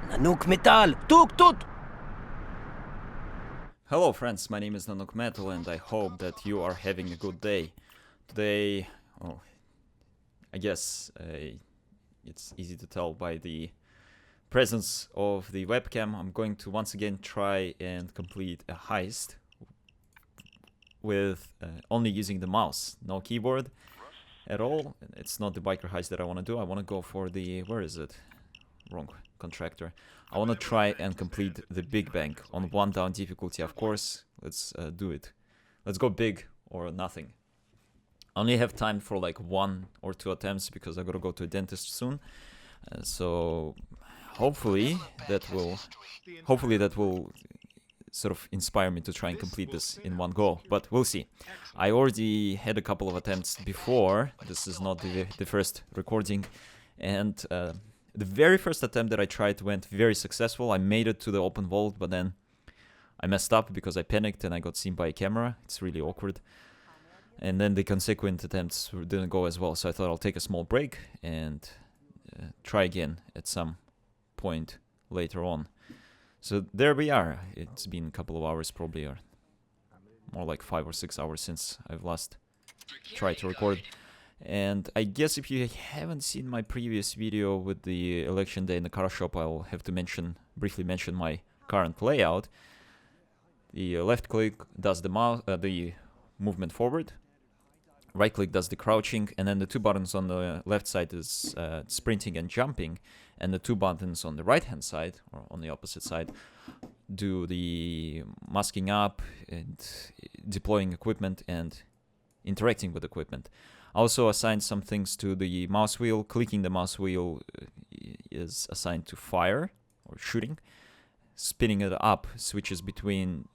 Nanookmetaal, tuk. Hello friends, my name is nanookmetaal and I hope that you are having a good day. Today, I guess it's easy to tell by the presence of the webcam, I'm going to once again try and complete a heist with only using the mouse, no keyboard at all. It's not the biker heist that I want to do. I want to go for the, where is it? Wrong contractor. I want to try and complete the big bank on 1 down difficulty, of course. Let's do it. Let's go big or nothing. I only have time for like 1 or 2 attempts because I gotta go to a dentist soon. So hopefully that will sort of inspire me to try and complete this in one go, but we'll see. I already had a couple of attempts before. This is not the first recording, and the very first attempt that I tried went very successful. I made it to the open vault, but then I messed up because I panicked and I got seen by a camera. It's really awkward. And then the consequent attempts didn't go as well, so I thought I'll take a small break and try again at some point later on. So there we are. It's been a couple of hours probably, or more like 5 or 6 hours since I've last tried to record. And I guess if you haven't seen my previous video with the election day in the car shop, I'll have to briefly mention my current layout. The left click does the movement forward, right click does the crouching, and then the 2 buttons on the left side is sprinting and jumping, and the 2 buttons on the right hand side, or on the opposite side, do the masking up and deploying equipment and interacting with equipment. I also assigned some things to the mouse wheel. Clicking the mouse wheel is assigned to fire or shooting. Spinning it up switches between,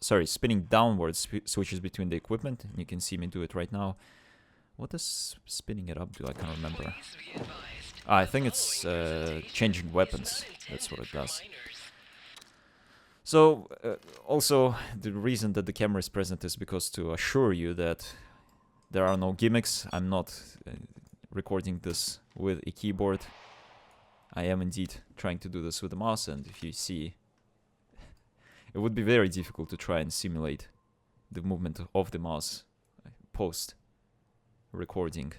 spinning downwards switches between the equipment. You can see me do it right now. What does spinning it up do? I can't remember. I think it's changing weapons. That's what it does. So, also, the reason that the camera is present is because to assure you that there are no gimmicks. I'm not recording this with a keyboard. I am indeed trying to do this with a mouse, and if you see, it would be very difficult to try and simulate the movement of the mouse post recording.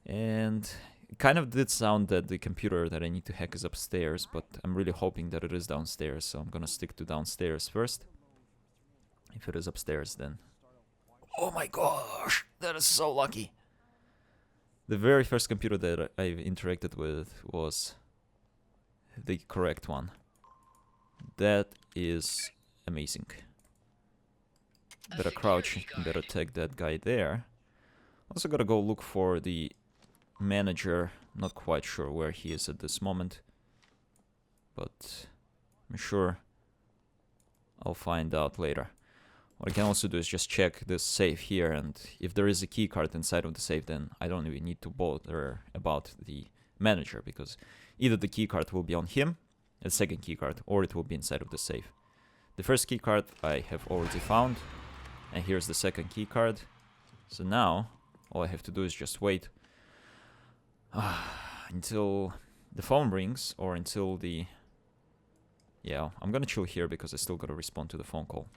And it kind of did sound that the computer that I need to hack is upstairs, but I'm really hoping that it is downstairs, so I'm gonna stick to downstairs first. If it is upstairs, then oh my gosh, that is so lucky. The very first computer that I've interacted with was the correct one. That is amazing. Better crouch, better tag that guy there. Also gotta go look for the manager. Not quite sure where he is at this moment, but I'm sure I'll find out later. What I can also do is just check this safe here, and if there is a key card inside of the safe, then I don't even need to bother about the manager, because either the key card will be on him, the second key card, or it will be inside of the safe. The first key card I have already found, and here's the second key card. So now all I have to do is just wait until the phone rings, or until the... Yeah, I'm gonna chill here because I still gotta respond to the phone call.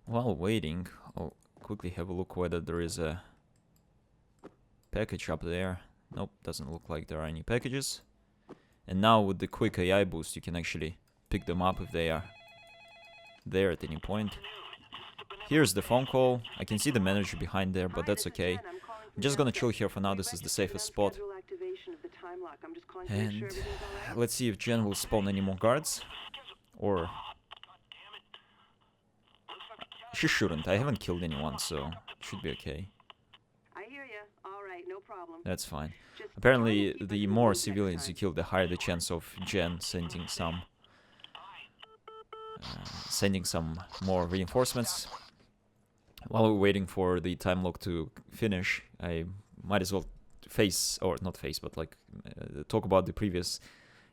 While waiting, I'll quickly have a look whether there is a package up there. Nope, doesn't look like there are any packages. And now with the quick AI boost, you can actually pick them up if they are there at any point. Here's the phone call. I can see the manager behind there, but that's okay. I'm just gonna chill here for now. This is the safest spot. And let's see if Jen will spawn any more guards. Or... she shouldn't. I haven't killed anyone, so it should be okay. I hear you. All right, no problem. That's fine. Apparently, the more civilians you kill, the higher the chance of Jen sending some more reinforcements. While we're waiting for the time lock to finish, I might as well talk about the previous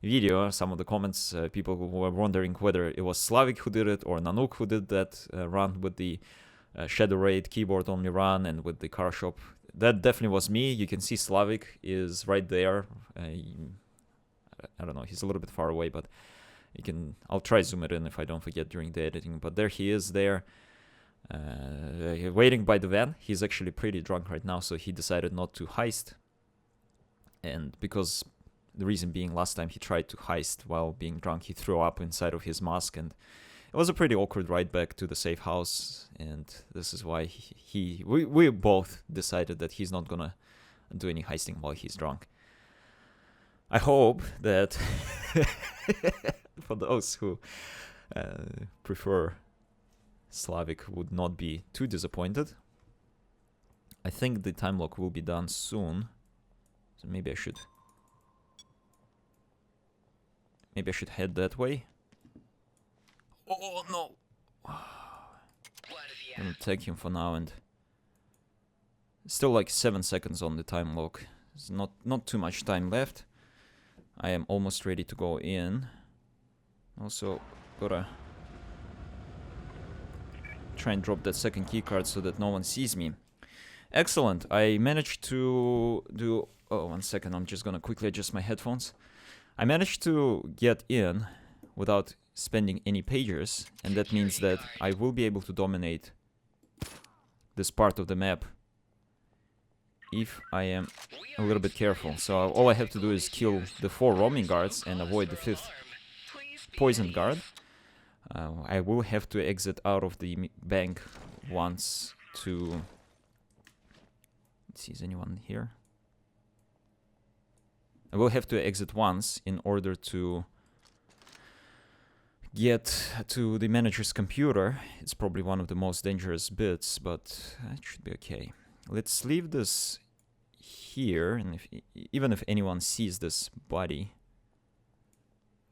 video. Some of the comments, people who were wondering whether it was Slavic who did it or Nanook who did that run with the Shadow Raid keyboard only run and with the car shop. That definitely was me. You can see Slavic is right there. I don't know, he's a little bit far away, but you can... I'll try zoom it in if I don't forget during the editing. But there he is there, waiting by the van. He's actually pretty drunk right now, so he decided not to heist. And because the reason being, last time he tried to heist while being drunk, he threw up inside of his mask, and it was a pretty awkward ride back to the safe house. And this is why we both decided that he's not gonna do any heisting while he's drunk. I hope that for those who prefer Slavic would not be too disappointed. I think the time lock will be done soon, so maybe I should head that way. Oh no! I'm gonna take him for now, and still like 7 seconds on the time lock. There's not too much time left. I am almost ready to go in. Also gotta try and drop that second key card so that no one sees me. Excellent. I managed to do... Oh, 1 second. I'm just gonna quickly adjust my headphones. I managed to get in without spending any pagers, and that means that I will be able to dominate this part of the map if I am a little bit careful. So all I have to do is kill the 4 roaming guards and avoid the 5th poisoned guard. I will have to exit out of the bank once to... Let's see, is anyone here? I will have to exit once in order to get to the manager's computer. It's probably one of the most dangerous bits, but it should be okay. Let's leave this here, and even if anyone sees this body,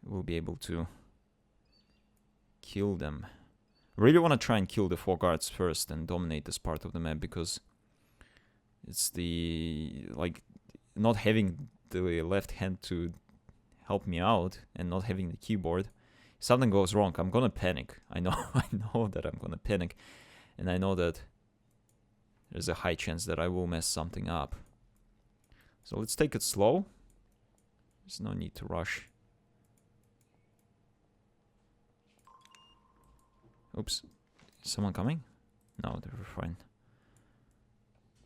we'll be able to kill them. Really want to try and kill the 4 guards first and dominate this part of the map, because it's the... like, not having the left hand to help me out and not having the keyboard. If something goes wrong, I'm gonna panic. I know that I'm gonna panic, and I know that there's a high chance that I will mess something up. So let's take it slow. There's no need to rush. Oops. Is someone coming? No, they're fine.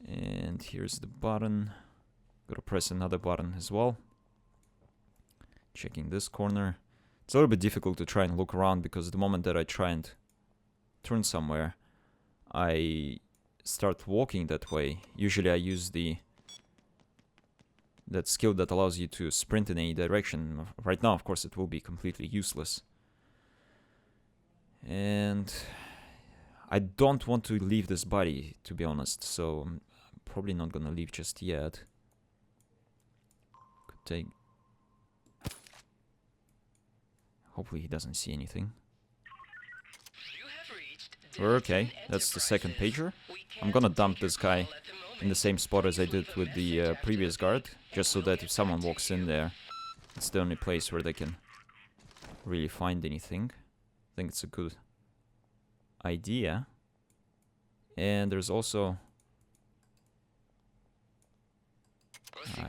And here's the button. Gotta press another button as well. Checking this corner. It's a little bit difficult to try and look around, because the moment that I try and turn somewhere, I start walking that way. Usually I use that skill that allows you to sprint in any direction. Right now, of course, it will be completely useless. And I don't want to leave this body, to be honest, so I'm probably not gonna leave just yet. Could take... Hopefully he doesn't see anything. We're okay. That's the second pager. I'm gonna dump this guy in the same spot as I did with the previous guard, just so that if someone walks in there, it's the only place where they can really find anything. I think it's a good idea. And there's also...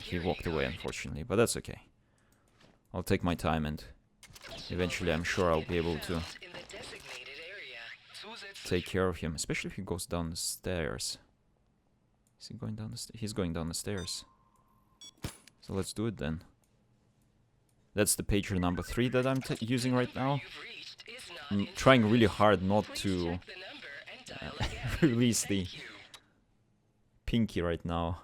he walked away, unfortunately, but that's okay. I'll take my time, and eventually I'm sure I'll be able to take care of him, especially if he goes down the stairs. Is he going down the stairs? He's going down the stairs. So let's do it then. That's the pager number 3 that I'm using right now. I'm trying really hard not to release the pinky right now,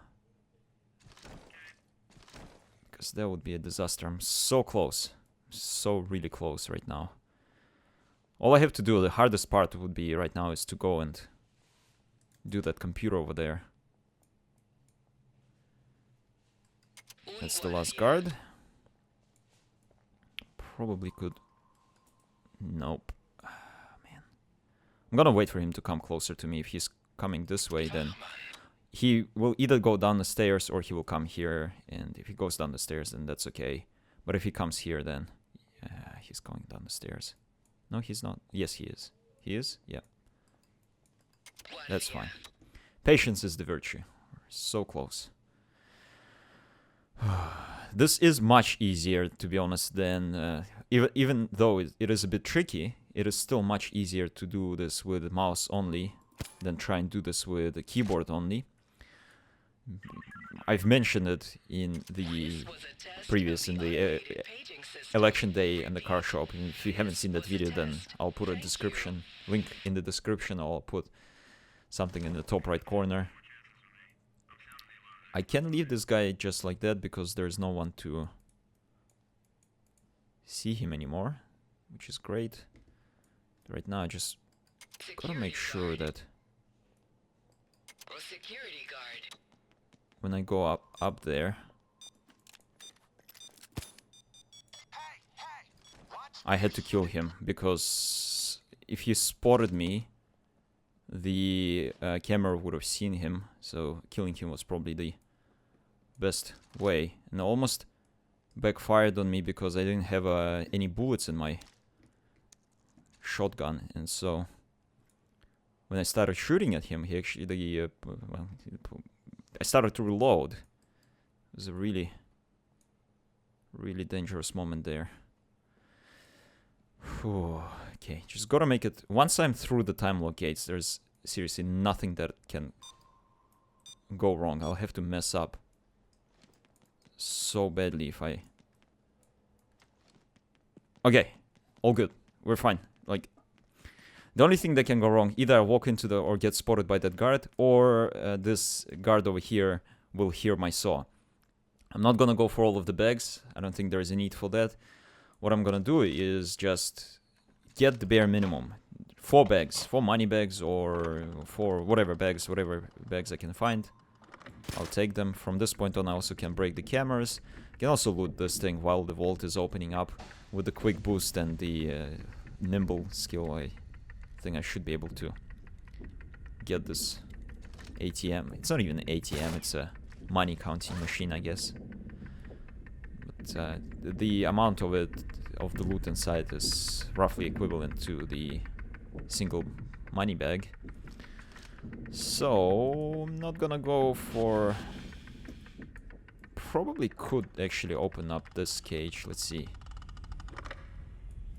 because that would be a disaster. I'm so close. So really close right now. All I have to do, the hardest part would be right now, is to go and do that computer over there. That's the last guard. Probably could... Nope. Man. I'm gonna wait for him to come closer to me. If he's coming this way, then he will either go down the stairs or he will come here. And if he goes down the stairs, then that's okay. But if he comes here, then... he's going down the stairs. No, he's not. Yes, he is. He is? Yeah. That's fine. Patience is the virtue. We're so close. This is much easier, to be honest, than even though it is a bit tricky. It is still much easier to do this with the mouse only than try and do this with the keyboard only. I've mentioned it in the previous, in the election day and the car shop. And if you haven't seen that video, then I'll put a description link in the description, or I'll put something in the top right corner. I can leave this guy just like that because there's no one to see him anymore, which is great. Right now I just gotta make sure that when I go up there, I had to kill him, because if he spotted me, the camera would have seen him, so killing him was probably the best way. And almost backfired on me because I didn't have any bullets in my shotgun, and so when I started shooting at him, he actually I started to reload. It was a really dangerous moment there. Whew. Okay, just gotta make it. Once I'm through the time locates, there's seriously nothing that can go wrong. I'll have to mess up so badly if I... Okay, all good. We're fine. Like, the only thing that can go wrong, either I walk into the or get spotted by that guard, or this guard over here will hear my saw. I'm not gonna go for all of the bags. I don't think there's a need for that. What I'm gonna do is just get the bare minimum. 4 bags, 4 money bags, or 4 whatever bags I can find. I'll take them. From this point on, I also can break the cameras. Can also loot this thing while the vault is opening up. With the quick boost and the nimble skill, I think I should be able to get this ATM. It's not even an ATM, it's a money counting machine, I guess. But the amount of it, of the loot inside, is roughly equivalent to the single money bag. So I'm not gonna go for... Probably could actually open up this cage. Let's see.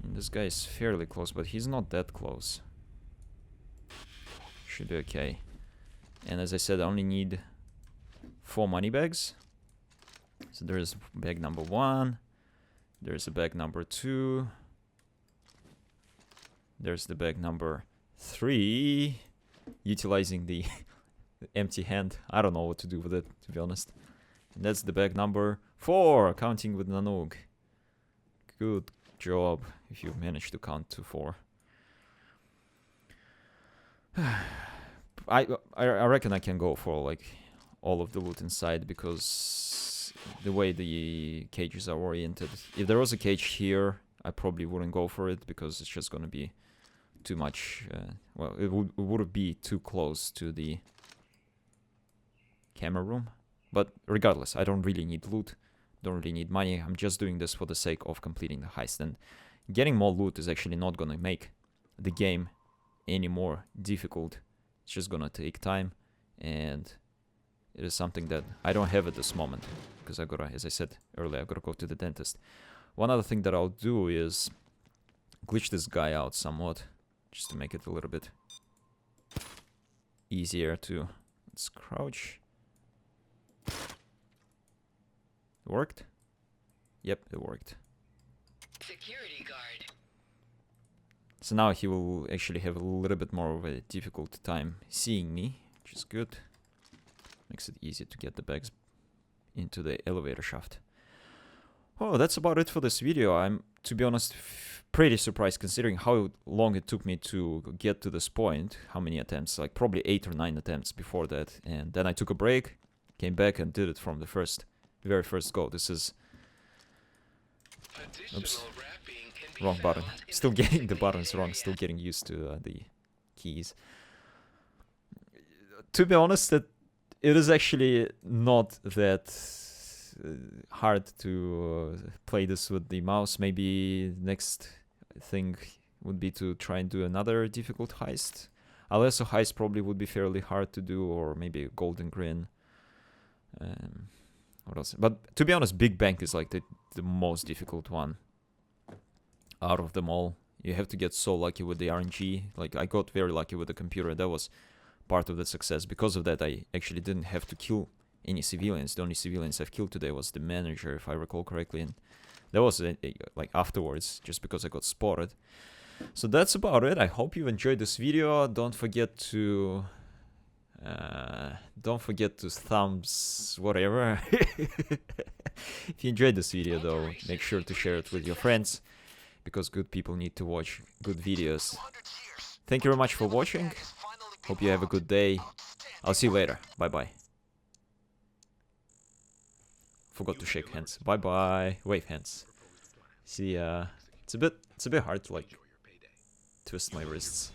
And this guy is fairly close, but he's not that close. Should be okay. And as I said, I only need 4 money bags. So there's bag number 1. There's a bag number 2. There's the bag number 3. Utilizing the empty hand. I don't know what to do with it, to be honest. And that's the bag number 4, counting with Nanook. Good job if you managed to count to 4. I reckon I can go for like all of the loot inside, because the way the cages are oriented. If there was a cage here, I probably wouldn't go for it, because it's just gonna be too much. Well, it would be too close to the camera room. But regardless, I don't really need loot, don't really need money. I'm just doing this for the sake of completing the heist, and getting more loot is actually not gonna make the game any more difficult. It's just gonna take time, and it is something that I don't have at this moment, because I gotta, as I said earlier, I gotta go to the dentist. One other thing that I'll do is glitch this guy out somewhat, just to make it a little bit easier to... Let's crouch. It worked? Yep, it worked. Security guard. So now he will actually have a little bit more of a difficult time seeing me, which is good. Makes it easy to get the bags into the elevator shaft. Oh, that's about it for this video. I'm, to be honest, pretty surprised, considering how long it took me to get to this point. How many attempts? Like probably 8 or 9 attempts before that. And then I took a break, came back and did it from the very first go. This is... Oops. Wrong button. Still getting the buttons wrong. Still getting used to the keys. To be honest, it is actually not that hard to play this with the mouse. Maybe next thing would be to try and do another difficult heist. A lesser heist probably would be fairly hard to do, or maybe a golden grin. What else? But to be honest, Big Bang is like the most difficult one out of them all. You have to get so lucky with the RNG. Like, I got very lucky with the computer. That was part of the success. Because of that, I actually didn't have to kill any civilians. The only civilians I've killed today was the manager, if I recall correctly. And that was like afterwards, just because I got spotted. So that's about it. I hope you enjoyed this video. Don't forget to thumbs whatever. If you enjoyed this video though, make sure to share it with your friends, because good people need to watch good videos. Thank you very much for watching. Hope you have a good day. I'll see you later. Bye bye. Forgot to shake hands. Bye bye. Wave hands. See, it's a bit hard to like twist my wrists.